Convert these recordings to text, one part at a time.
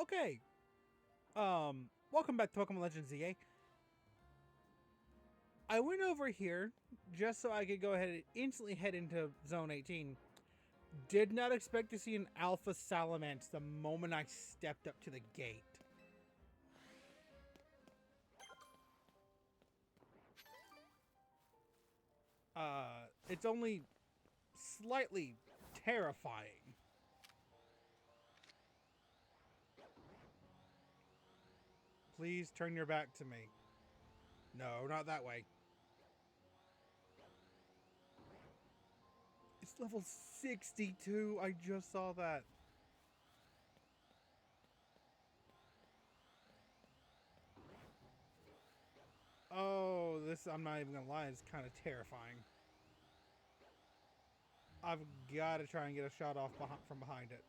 Okay. Welcome back to Pokemon Legends ZA. I went over here just so I could go ahead and instantly head into Zone 18. Did not expect to see an Alpha Salamence the moment I stepped up to the gate. It's only slightly terrifying. Please turn your back to me. No, not that way. It's level 62. I just saw that. Oh, this, I'm not even gonna lie, it's kind of terrifying. I've got to try and get a shot off from behind it.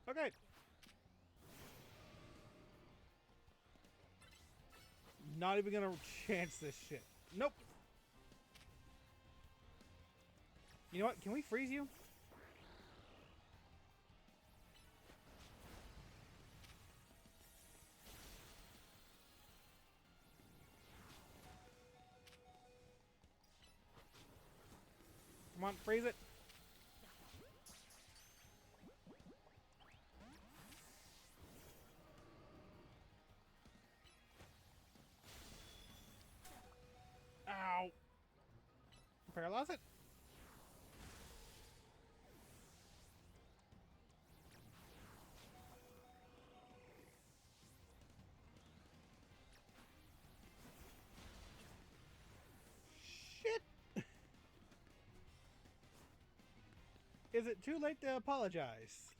Okay. Not even gonna chance this shit. Nope. You know what? Can we freeze you? Come on, freeze it. Ow. Paralyze it. Shit. Is it too late to apologize?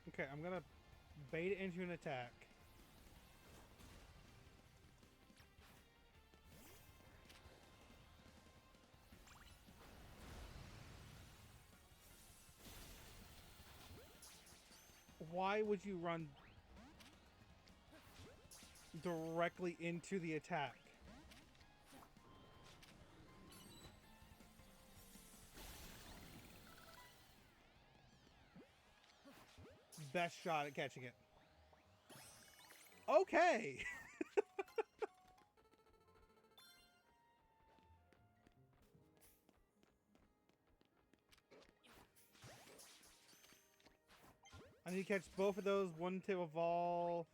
Okay, I'm gonna bait it into an attack. Why would you run directly into the attack? Best shot at catching it. Okay. I need to catch both of those, one to evolve.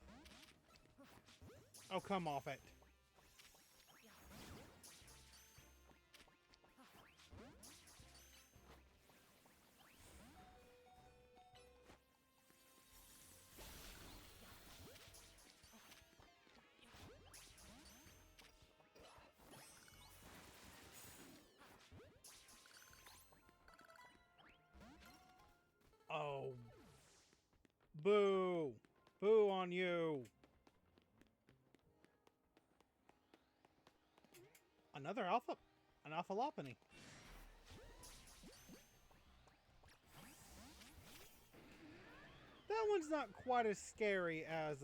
Oh, come off it. Oh. Boo. Boo on you. Another alpha. An alpha Lopunny. That one's not quite as scary as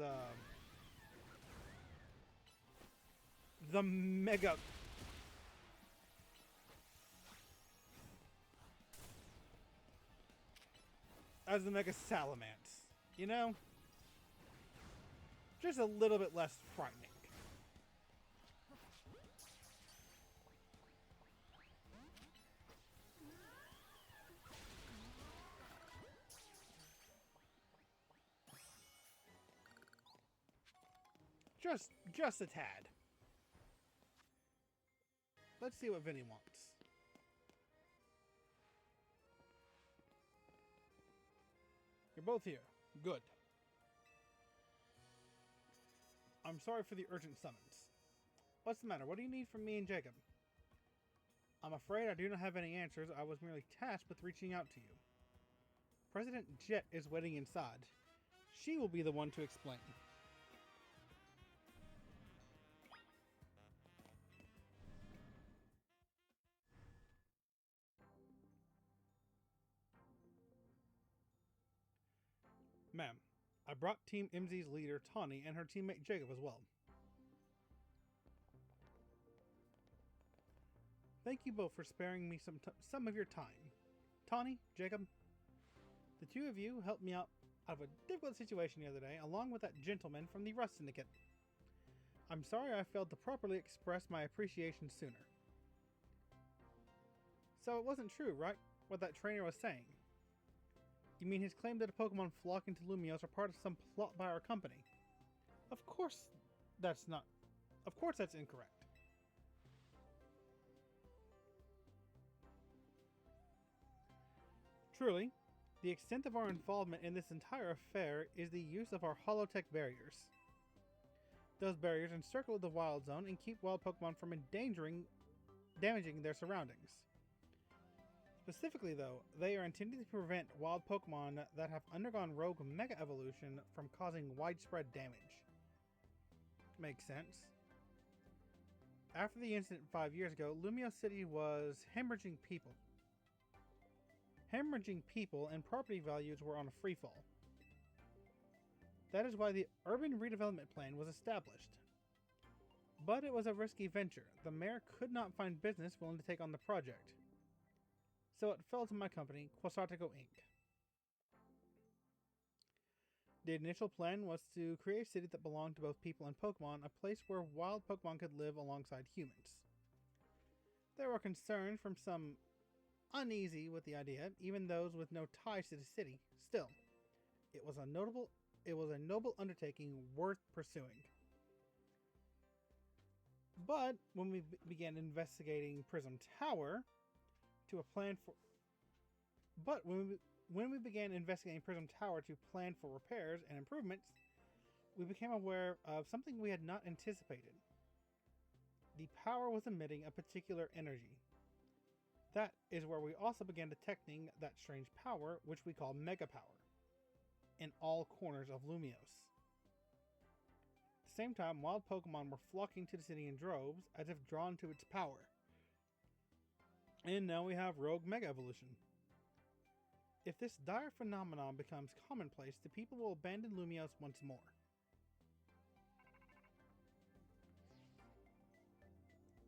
the Mega. As the Mega Salamence. You know? Just a little bit less frightening. Just a tad. Let's see what Vinny wants. You're both here. Good. I'm sorry for the urgent summons. What's the matter? What do you need from me and Jacob? I'm afraid I do not have any answers. I was merely tasked with reaching out to you. President Jet is waiting inside. She will be the one to explain. Ma'am, I brought Team MZ's leader, Tawny, and her teammate Jacob as well. Thank you both for sparing me some of your time. Tawny, Jacob, the two of you helped me out of a difficult situation the other day, along with that gentleman from the Rust Syndicate. I'm sorry I failed to properly express my appreciation sooner. So it wasn't true, right? What that trainer was saying. You mean his claim that a Pokemon flocking to Lumiose are part of some plot by our company? Of course that's incorrect. Truly, the extent of our involvement in this entire affair is the use of our holotech barriers. Those barriers encircle the wild zone and keep wild Pokemon from damaging their surroundings. Specifically though, they are intended to prevent wild Pokemon that have undergone rogue Mega Evolution from causing widespread damage. Makes sense. After the incident 5 years ago, Lumiose City was hemorrhaging people and property values were on a freefall. That is why the Urban Redevelopment Plan was established. But it was a risky venture. The mayor could not find business willing to take on the project. So it fell to my company, Quasartico Inc. The initial plan was to create a city that belonged to both people and Pokemon, a place where wild Pokemon could live alongside humans. There were concerns from some uneasy with the idea, even those with no ties to the city. Still, it was a noble undertaking worth pursuing. But when we began investigating Prism Tower to plan for repairs and improvements, we became aware of something we had not anticipated. The power was emitting a particular energy. That is where we also began detecting that strange power, which we call Mega Power, in all corners of Lumiose. At the same time, wild Pokemon were flocking to the city in droves, as if drawn to its power. And now we have rogue Mega Evolution. If this dire phenomenon becomes commonplace, the people will abandon Lumiose once more.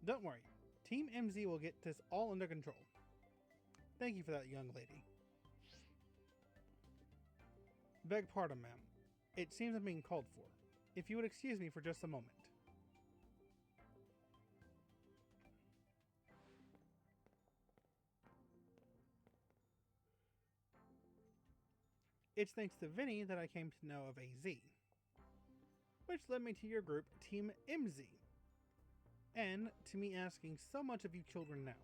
Don't worry, Team MZ will get this all under control. Thank you for that, young lady. Beg pardon, ma'am. It seems I'm being called for. If you would excuse me for just a moment. It's thanks to Vinny that I came to know of AZ, which led me to your group, Team MZ, and to me asking so much of you children now.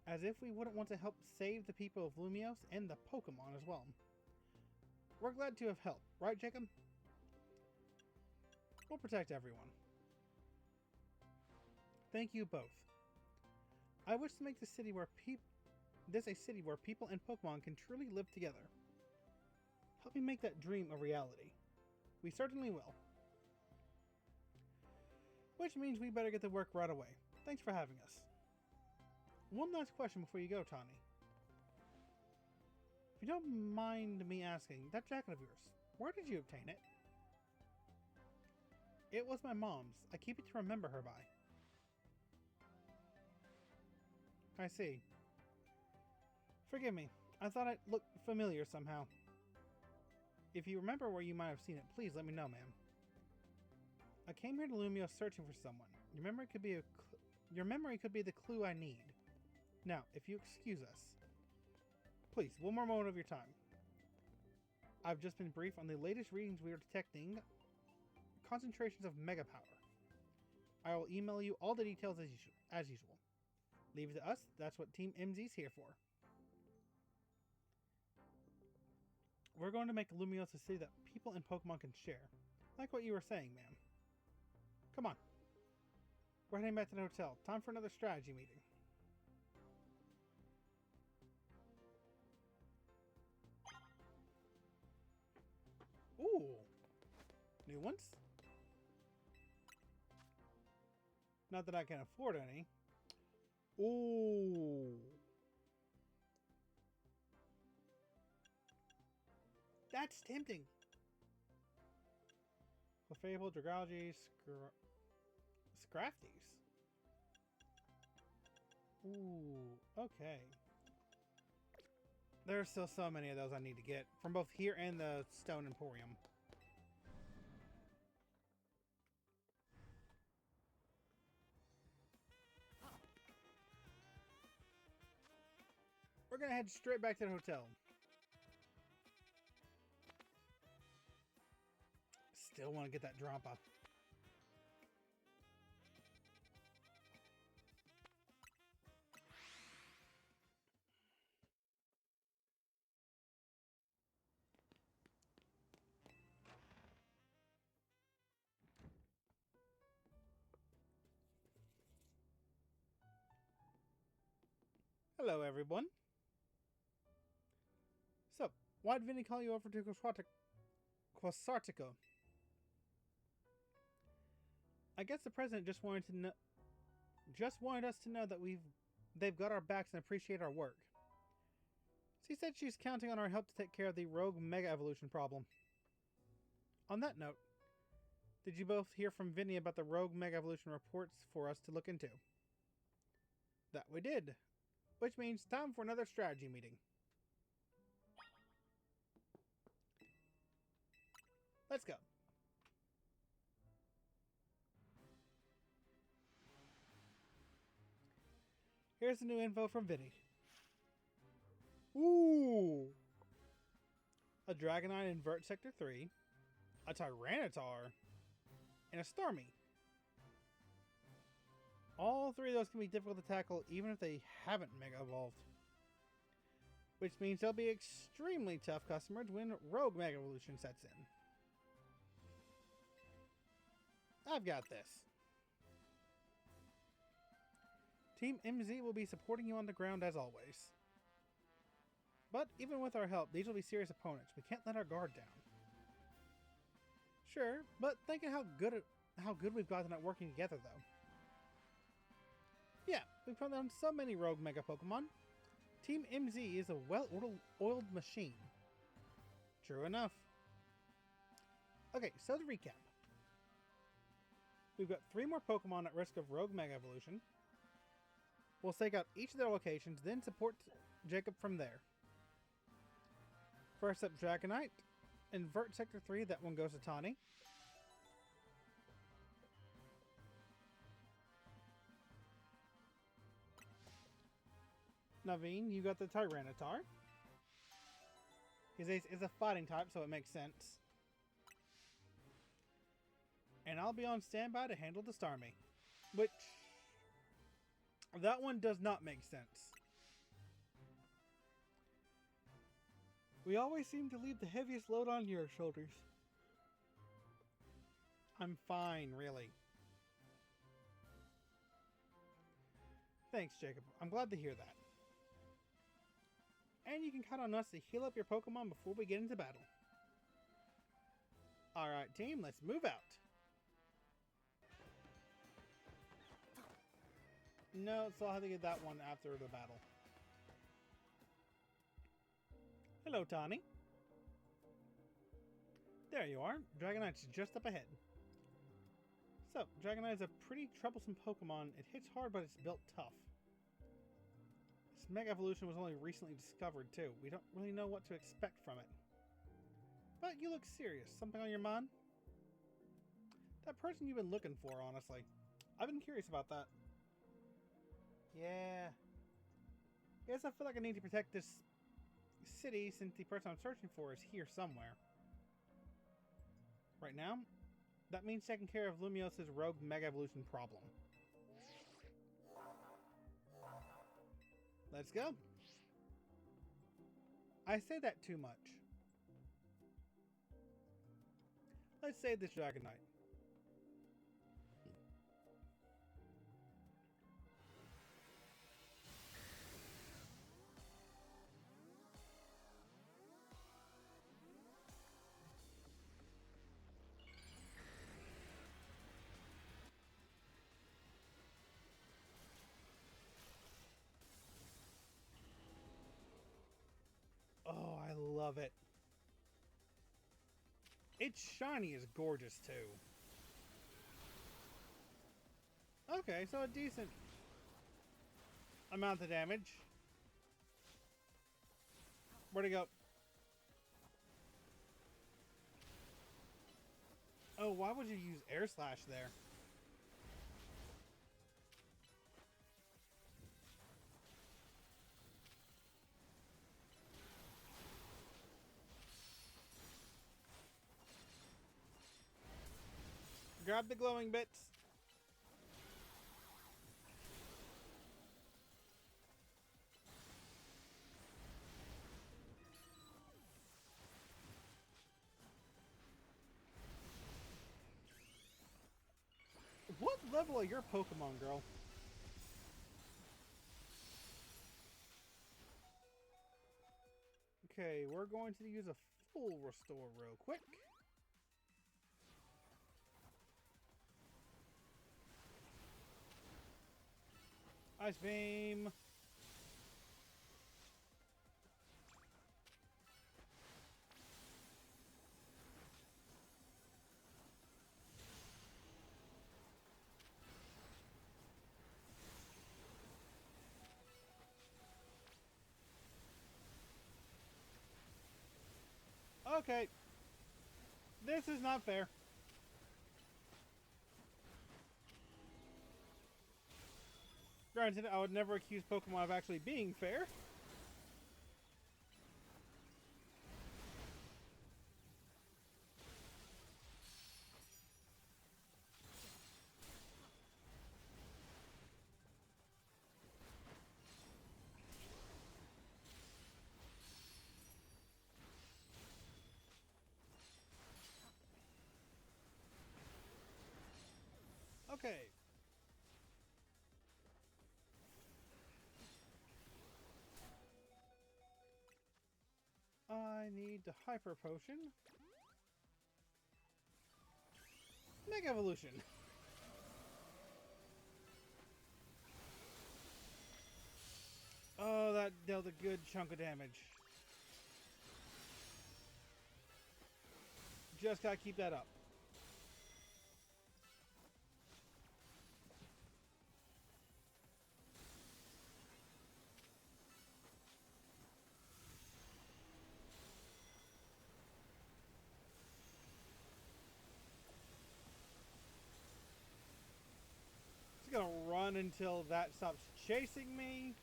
As if we wouldn't want to help save the people of Lumiose and the Pokémon as well. We're glad to have helped, right, Jacob? We'll protect everyone. Thank you both. I wish to make this city where a city where people and Pokemon can truly live together. Help me make that dream a reality. We certainly will. Which means we better get to work right away. Thanks for having us. One last question before you go, Tawny. If you don't mind me asking, that jacket of yours, where did you obtain it? It was my mom's. I keep it to remember her by. I see. Forgive me. I thought it looked familiar somehow. If you remember where you might have seen it, please let me know, ma'am. I came here to Lumiose searching for someone. Your memory could be the clue I need. Now, if you excuse us. Please, one more moment of your time. I've just been briefed on the latest readings we are detecting. Concentrations of Mega Power. I will email you all the details as usual. Leave it to us. That's what Team MZ's here for. We're going to make Lumiose a city that people and Pokemon can share. Like what you were saying, ma'am. Come on. We're heading back to the hotel. Time for another strategy meeting. Ooh. New ones? Not that I can afford any. Ooh. That's tempting. Clefable, Dragalge, Scrafties. Ooh, okay. There are still so many of those I need to get from both here and the Stone Emporium. We're gonna head straight back to the hotel. Still want to get that Drampa. Hello, everyone. So, why'd Vinny call you over to Quasartico? I guess the president just wanted us to know that they've got our backs and appreciate our work. She said she's counting on our help to take care of the rogue mega evolution problem. On that note, did you both hear from Vinny about the rogue mega evolution reports for us to look into? That we did, which means time for another strategy meeting. Let's go. Here's the new info from Vinny. Ooh! A Dragonite in Vert Sector 3, a Tyranitar, and a Starmie. All three of those can be difficult to tackle even if they haven't Mega Evolved. Which means they'll be extremely tough customers when Rogue Mega Evolution sets in. I've got this. Team MZ will be supporting you on the ground as always. But even with our help, these will be serious opponents. We can't let our guard down. Sure, but think of how good we've gotten at working together, though. Yeah, we've put on so many rogue mega Pokemon. Team MZ is a well-oiled machine. True enough. Okay, so to recap. We've got 3 more Pokemon at risk of rogue mega evolution. We'll stake out each of their locations, then support Jacob from there. First up, Dragonite. Invert Sector 3, that one goes to Tawny. Naveen, you got the Tyranitar. His ace is a fighting type, so it makes sense. And I'll be on standby to handle the Starmie. Which... that one does not make sense. We always seem to leave the heaviest load on your shoulders. I'm fine, really. Thanks, Jacob. I'm glad to hear that. And you can count on us to heal up your Pokemon before we get into battle. Alright, team, let's move out. No, so I'll have to get that one after the battle. Hello, Tawny. There you are. Dragonite's just up ahead. So, Dragonite is a pretty troublesome Pokemon. It hits hard, but it's built tough. This Mega Evolution was only recently discovered, too. We don't really know what to expect from it. But you look serious. Something on your mind? That person you've been looking for, honestly. I've been curious about that. Yeah. Guess I feel like I need to protect this city since the person I'm searching for is here somewhere. Right now, that means taking care of Lumios's rogue Mega Evolution problem. Let's go. I say that too much. Let's save this Dragonite. Oh, I love it. Its shiny is gorgeous too. Okay, so a decent amount of damage. Where'd it go? Oh, why would you use Air Slash there? Grab the glowing bits. What level are your Pokemon, girl? Okay, we're going to use a full restore real quick. Ice Beam. Okay. This is not fair. Granted, I would never accuse Pokemon of actually being fair. Okay. I need the Hyper Potion. Mega Evolution. Oh, that dealt a good chunk of damage. Just gotta keep that up. Just gonna run until that stops chasing me.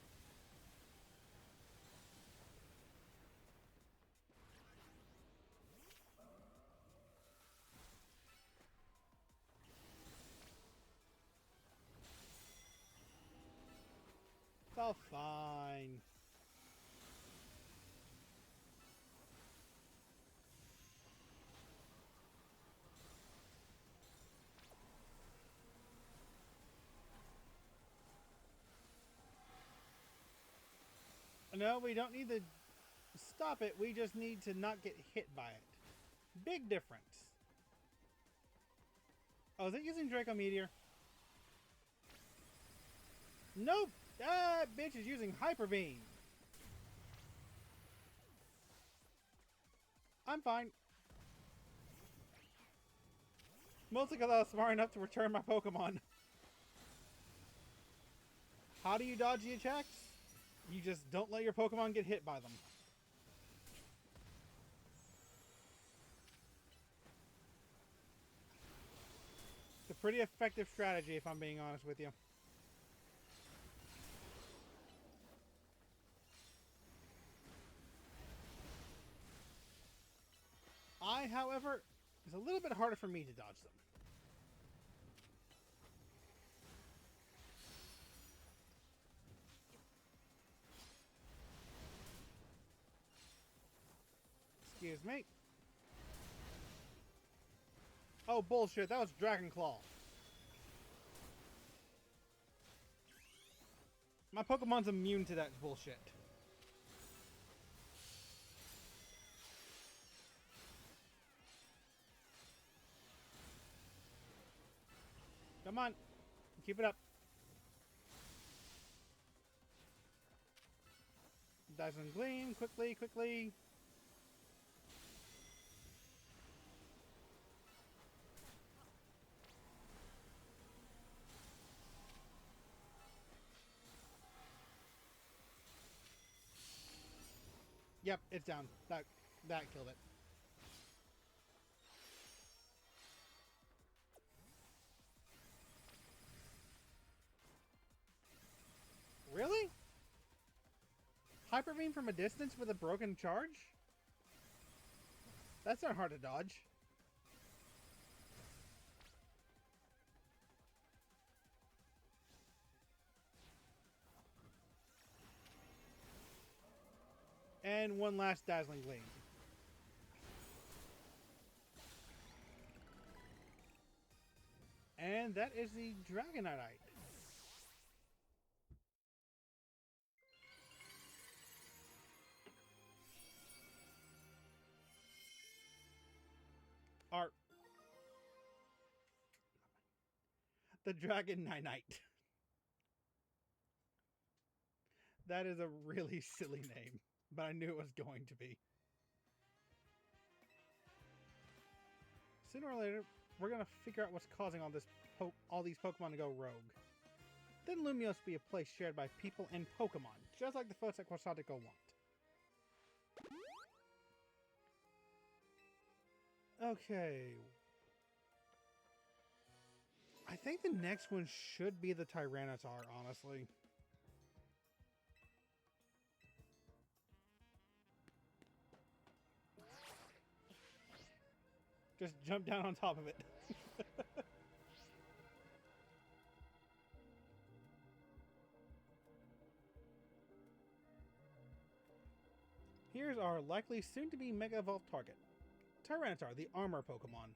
It's all fine. No, we don't need to stop it. We just need to not get hit by it. Big difference. Oh, is it using Draco Meteor? Nope. That bitch is using Hyper Beam. I'm fine. Mostly because I was smart enough to return my Pokemon. How do you dodge the attacks? You just don't let your Pokemon get hit by them. It's a pretty effective strategy, if I'm being honest with you. However, it's a little bit harder for me to dodge them. Excuse me. Oh, bullshit. That was Dragon Claw. My Pokemon's immune to that bullshit. Come on. Keep it up. Dazzling Gleam. Quickly, quickly. Yep, it's down. That killed it. Really? Hyper Beam from a distance with a broken charge? That's not hard to dodge. And one last Dazzling Gleam. And that is the Dragonite. Art. The Dragonite. That is a really silly name, but I knew it was going to be. Sooner or later, we're gonna figure out what's causing all these Pokemon to go rogue. Then Lumiose be a place shared by people and Pokemon, just like the folks at Quasatico want. Okay. I think the next one should be the Tyranitar, honestly. Just jump down on top of it. Here's our likely soon-to-be Mega Evolved target. Tyranitar, the armor Pokemon.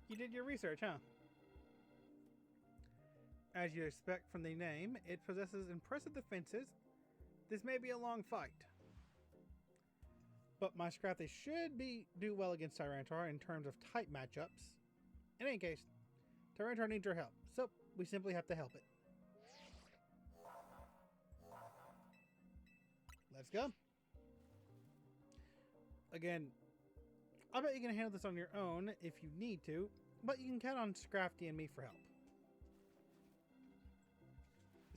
You did your research, huh? As you expect from the name, it possesses impressive defenses. This may be a long fight. But my Scrafty should do well against Tyranitar in terms of type matchups. In any case, Tyranitar needs our help, so we simply have to help it. Let's go. Again, I bet you can handle this on your own if you need to, but you can count on Scrafty and me for help.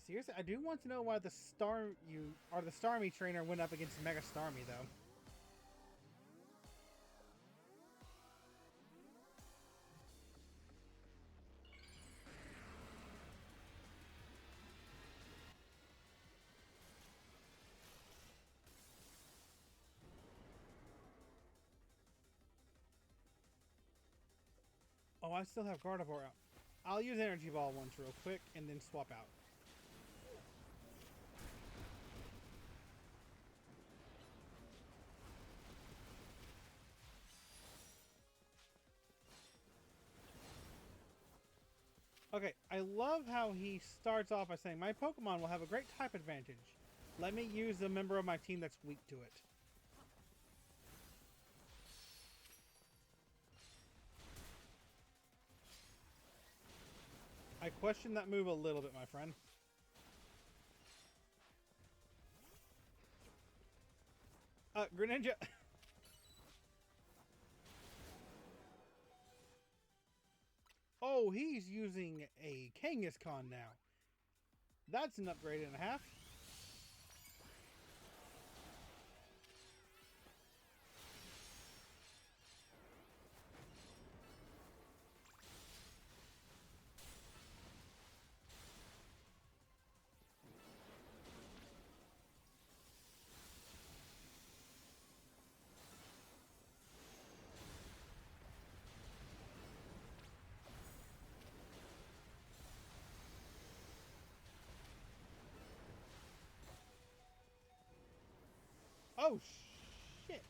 Seriously, I do want to know why the Starmie trainer went up against Mega Starmie, though. Oh, I still have Gardevoir out. I'll use Energy Ball once real quick and then swap out. Okay, I love how he starts off by saying, my Pokemon will have a great type advantage. Let me use the member of my team that's weak to it. I question that move a little bit, my friend. Greninja. Oh, he's using a Kangaskhan now. That's an upgrade and a half. Oh, shit.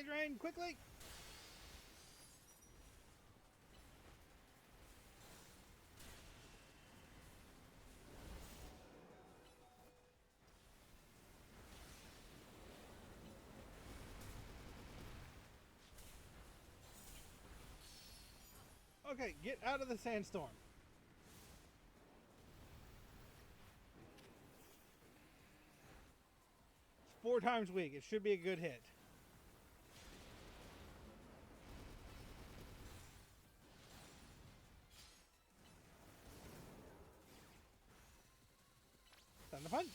Mega Drain, quickly! Okay, get out of the sandstorm. It's 4 times weak. It should be a good hit. Time to punch.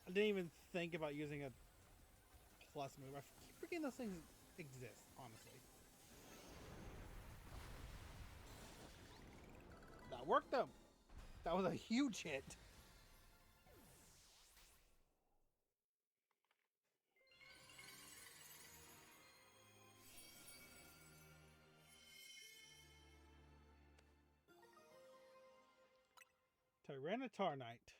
I didn't even think about using a plus move. I keep forgetting those things exist, honestly. That worked though. That was a huge hit. Tyranitarknight.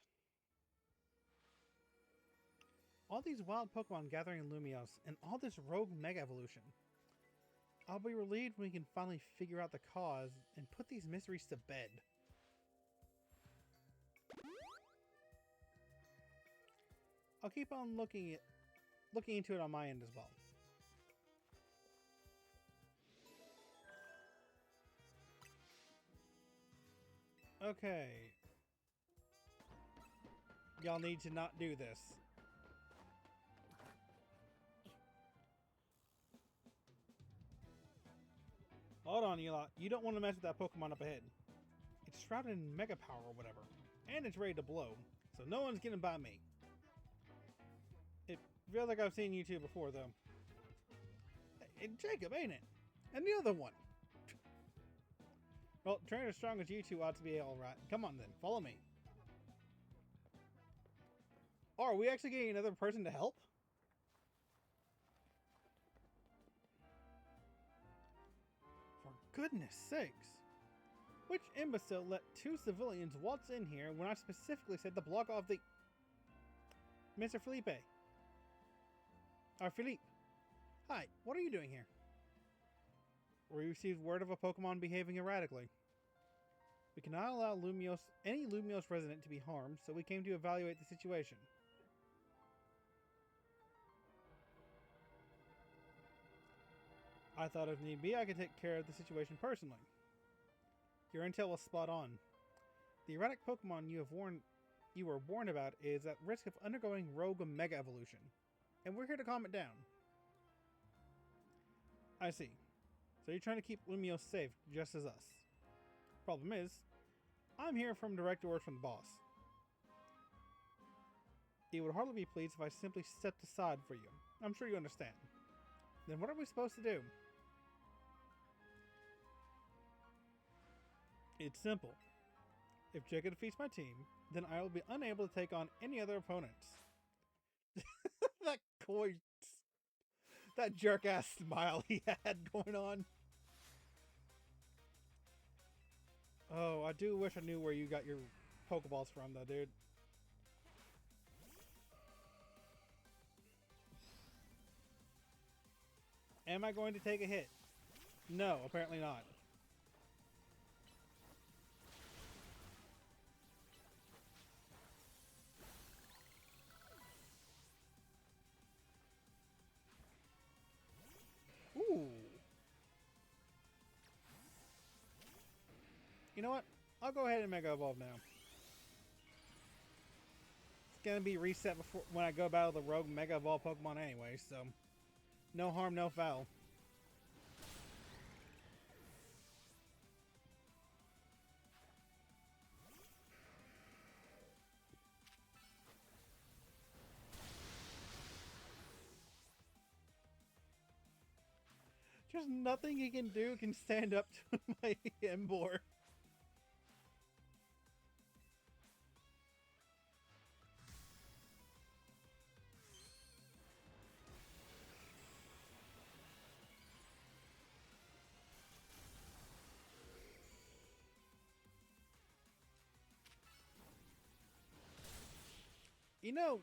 All these wild Pokemon gathering in Lumiose, and all this rogue Mega Evolution. I'll be relieved when we can finally figure out the cause and put these mysteries to bed. I'll keep on looking into it on my end as well. Okay. Y'all need to not do this. Hold on, you lot. You don't want to mess with that Pokemon up ahead. It's shrouded in Mega Power or whatever. And it's ready to blow. So no one's getting by me. It feels like I've seen you two before, though. Hey, Jacob, ain't it? And the other one. Well, trainer as strong as you two ought to be alright. Come on then, follow me. Oh, are we actually getting another person to help? For goodness sakes. Which imbecile let 2 civilians waltz in here when I specifically said to block off the... Mr. Felipe. Philippe. Hi, what are you doing here? We received word of a Pokemon behaving erratically. We cannot allow any Lumiose resident to be harmed, so we came to evaluate the situation. I thought if need be, I could take care of the situation personally. Your intel was spot on. The erratic Pokemon you were warned about is at risk of undergoing rogue Mega Evolution, and we're here to calm it down. I see. So you're trying to keep Lumiose safe, just as us. Problem is, I'm here from direct orders from the boss. He would hardly be pleased if I simply stepped aside for you. I'm sure you understand. Then what are we supposed to do? It's simple. If Jacob defeats my team, then I will be unable to take on any other opponents. That coy... That jerk-ass smile he had going on. Oh, I do wish I knew where you got your Pokeballs from, though, dude. Am I going to take a hit? No, apparently not. Ooh. You know what? I'll go ahead and Mega Evolve now. It's gonna be reset before when I go battle the rogue Mega Evolve Pokemon anyway, so no harm, no foul. Just nothing he can do can stand up to my Emboar. You know,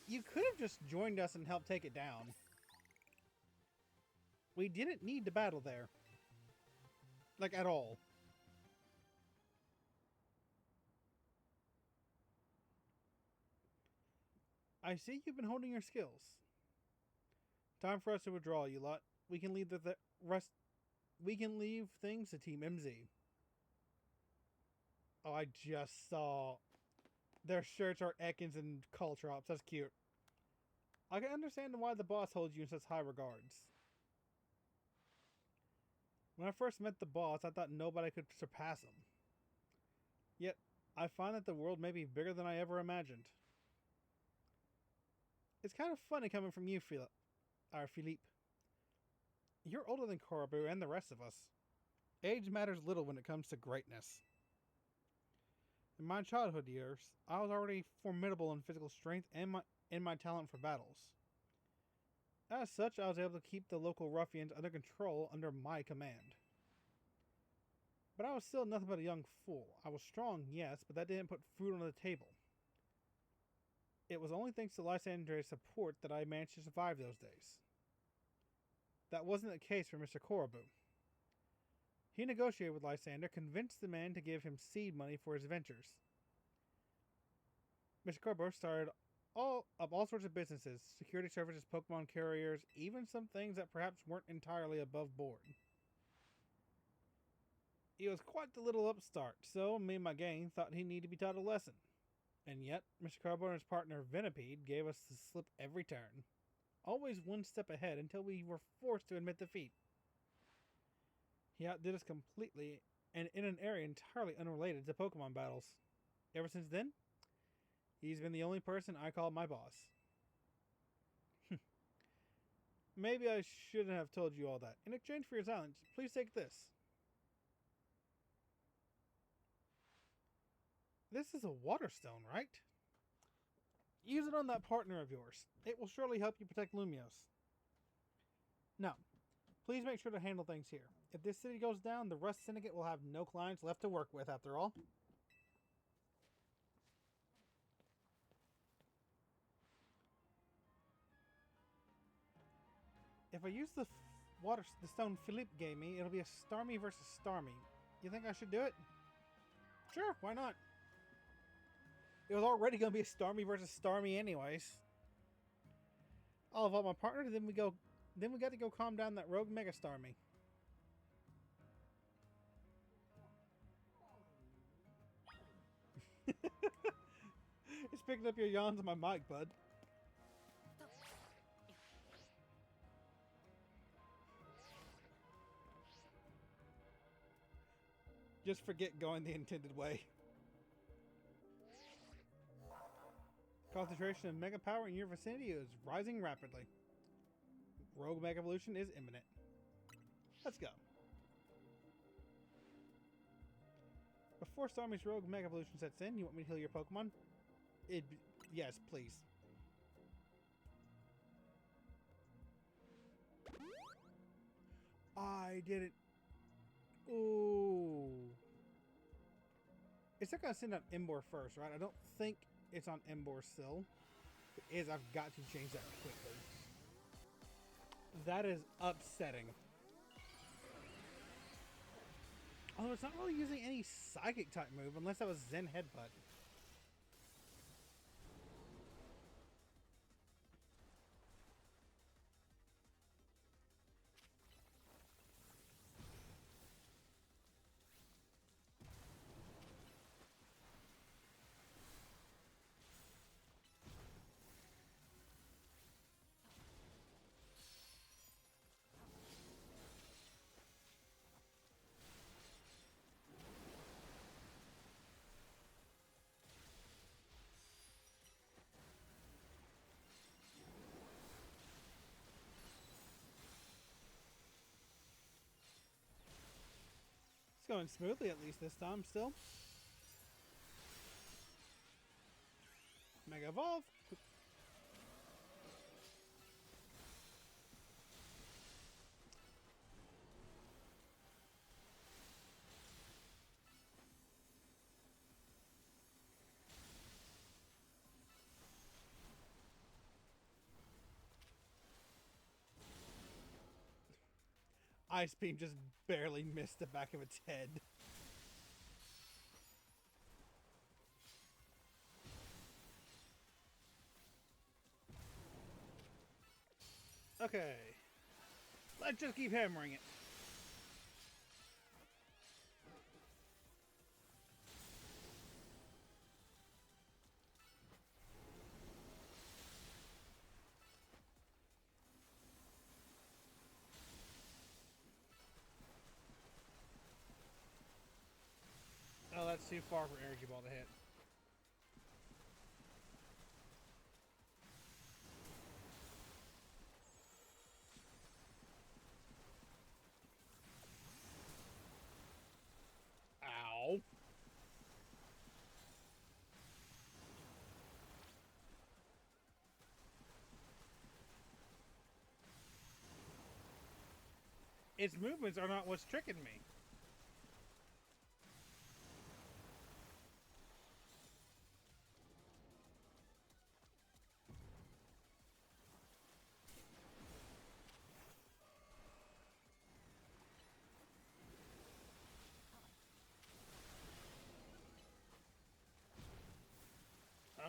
you could have just joined us and helped take it down. We didn't need to battle there. Like, at all. I see you've been holding your skills. Time for us to withdraw, you lot. We can leave the rest. We can leave things to Team MZ. Oh, I just saw their shirts are Ekans and Caltrops. That's cute. I can understand why the boss holds you in such high regards. When I first met the boss, I thought nobody could surpass him. Yet, I find that the world may be bigger than I ever imagined. It's kind of funny coming from you, Philippe. You're older than Korobu and the rest of us. Age matters little when it comes to greatness. In my childhood years, I was already formidable in physical strength and in my talent for battles. As such, I was able to keep the local ruffians under control under my command. But I was still nothing but a young fool. I was strong, yes, but that didn't put food on the table. It was only thanks to Lysandra's support that I managed to survive those days. That wasn't the case for Mr. Korobu. He negotiated with Lysander, convinced the man to give him seed money for his ventures. Mr. Korobu started all sorts of businesses, security services, Pokemon carriers, even some things that perhaps weren't entirely above board. He was quite the little upstart, so me and my gang thought he needed to be taught a lesson. And yet, Mr. Korobu and his partner Venipede gave us the slip every turn. Always one step ahead until we were forced to admit defeat. He outdid us completely, and in an area entirely unrelated to Pokemon battles. Ever since then, he's been the only person I call my boss. Maybe I shouldn't have told you all that. In exchange for your silence, please take this. This is a water stone, right? Use it on that partner of yours. It will surely help you protect Lumios. Now, please make sure to handle things here. If this city goes down, the Rust Syndicate will have no clients left to work with after all. If I use the stone Philippe gave me, it'll be a Starmie versus Starmie. You think I should do it? Sure, why not? It was already going to be a Starmie versus Starmie anyways. I'll evolve my partner, then we got to go calm down that rogue Mega Starmie. It's picking up your yawns on my mic, bud. Just forget going the intended way. Concentration of Mega Power in your vicinity is rising rapidly. Rogue Mega Evolution is imminent. Let's go. Before Starmie's Rogue Mega Evolution sets in, you want me to heal your Pokemon? Yes, please. I didn't. Ooh. It's not gonna send out Embor first, right? I don't think it's on Embor still. If it is, I've got to change that quickly. That is upsetting. Although it's not really using any Psychic type move unless that was Zen Headbutt. It's going smoothly at least this time still. Mega Evolve. Ice Beam just barely missed the back of its head. Okay. Let's just keep hammering it. Oh, that's too far for Energy Ball to hit. Ow. Its movements are not what's tricking me.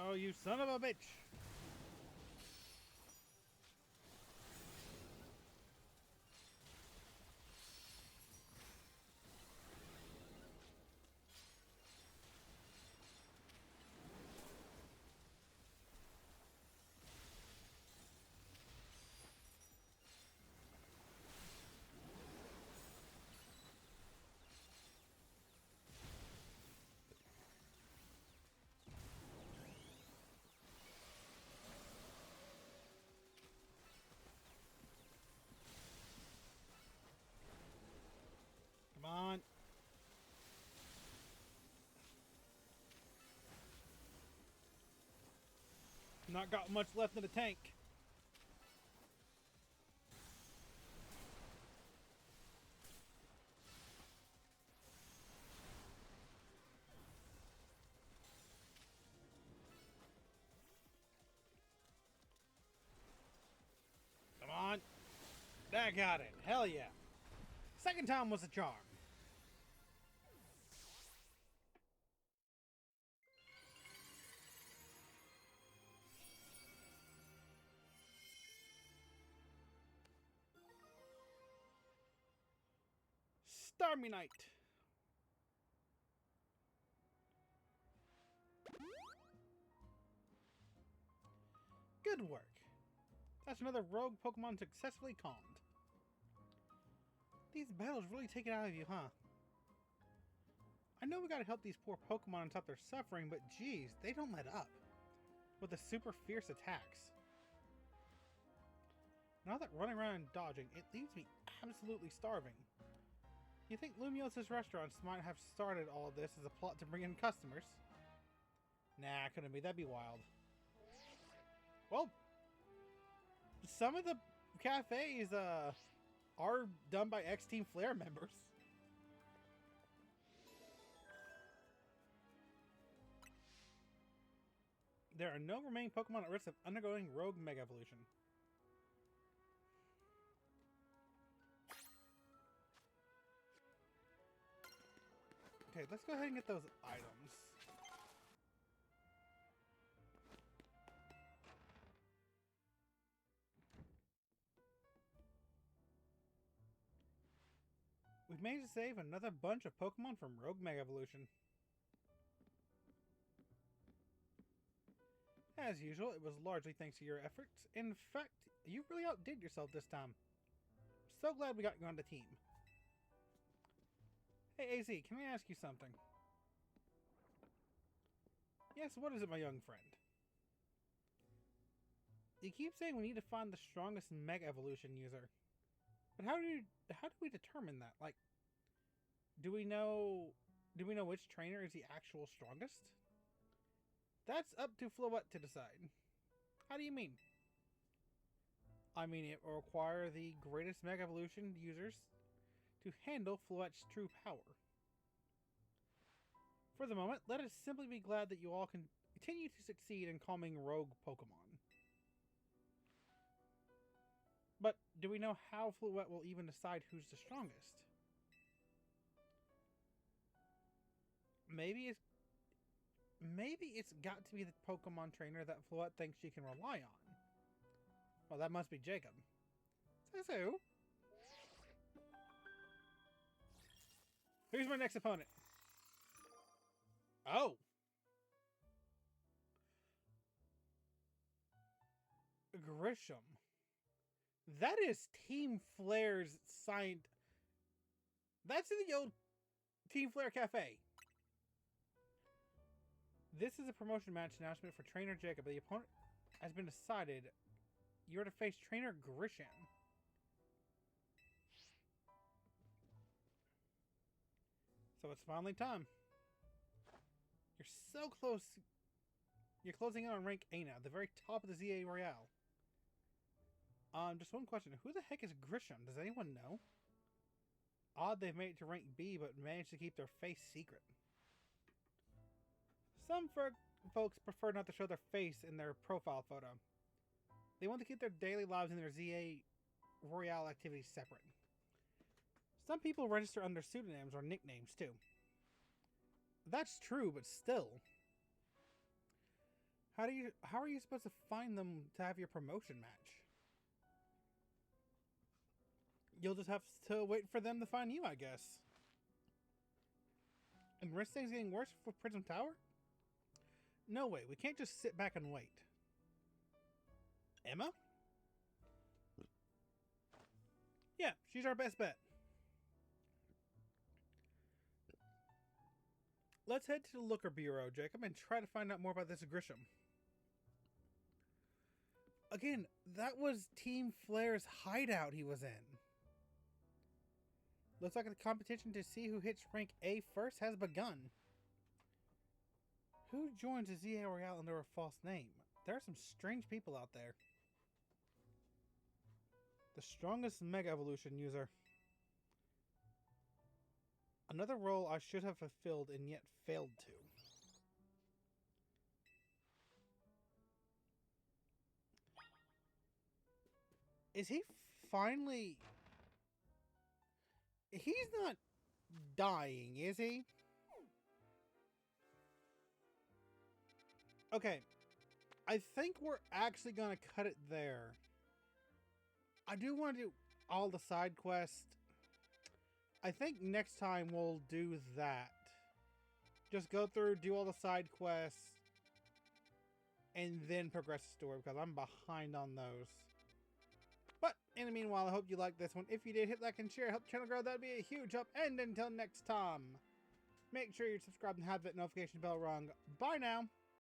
Oh, you son of a bitch. Come on. Not got much left in the tank. Come on. That got it. Hell yeah. Second time was a charm. Starmie Knight. Good work. That's another rogue Pokemon successfully calmed. These battles really take it out of you, huh? I know we gotta help these poor Pokemon and stop their suffering, but geez, they don't let up. With the super fierce attacks. Now that running around and dodging, it leaves me absolutely starving. You think Lumios's restaurants might have started all this as a plot to bring in customers? Nah, couldn't be. That'd be wild. Well, some of the cafes are done by X-Team Flare members. There are no remaining Pokemon at risk of undergoing Rogue Mega Evolution. Okay, let's go ahead and get those items. We've managed to save another bunch of Pokemon from Rogue Mega Evolution. As usual, it was largely thanks to your efforts. In fact, you really outdid yourself this time. So glad we got you on the team. Hey AZ, can I ask you something? Yes, what is it, my young friend? You keep saying we need to find the strongest Mega Evolution user. But how do we determine that? Like, do we know which trainer is the actual strongest? That's up to Floette to decide. How do you mean? I mean, it will require the greatest Mega Evolution users to handle Floette's true power. For the moment, let us simply be glad that you all can continue to succeed in calming rogue Pokemon. But do we know how Fluette will even decide who's the strongest? Maybe it's got to be the Pokemon trainer that Fluette thinks she can rely on. Well, that must be Jacob. Says who? Who's my next opponent? Oh. Grisham. That is Team Flare's signed. That's in the old Team Flare Cafe. This is a promotion match announcement for Trainer Jacob. The opponent has been decided. You're to face Trainer Grisham. So it's finally time. You're so close. You're closing in on rank A now, the very top of the ZA Royale. Just one question. Who the heck is Grisham? Does anyone know? Odd they've made it to rank B, but managed to keep their face secret. Some folks prefer not to show their face in their profile photo. They want to keep their daily lives and their ZA Royale activities separate. Some people register under pseudonyms or nicknames too. That's true, but still. How are you supposed to find them to have your promotion match? You'll just have to wait for them to find you, I guess. And risk things getting worse for Prism Tower? No way, we can't just sit back and wait. Emma? Yeah, she's our best bet. Let's head to the Looker Bureau, Jacob, and try to find out more about this Grisham. Again, that was Team Flare's hideout he was in. Looks like the competition to see who hits rank A first has begun. Who joins the ZA Royale under a false name? There are some strange people out there. The strongest Mega Evolution user. Another role I should have fulfilled and yet failed to. Is he finally... He's not dying, is he? Okay. I think we're actually going to cut it there. I do want to do all the side quests. I think next time we'll do that. Just go through, do all the side quests, and then progress the story because I'm behind on those. But in the meanwhile, I hope you liked this one. If you did, hit like and share, help the channel grow. That'd be a huge help. And until next time, make sure you subscribe and have that notification bell rung. Bye now.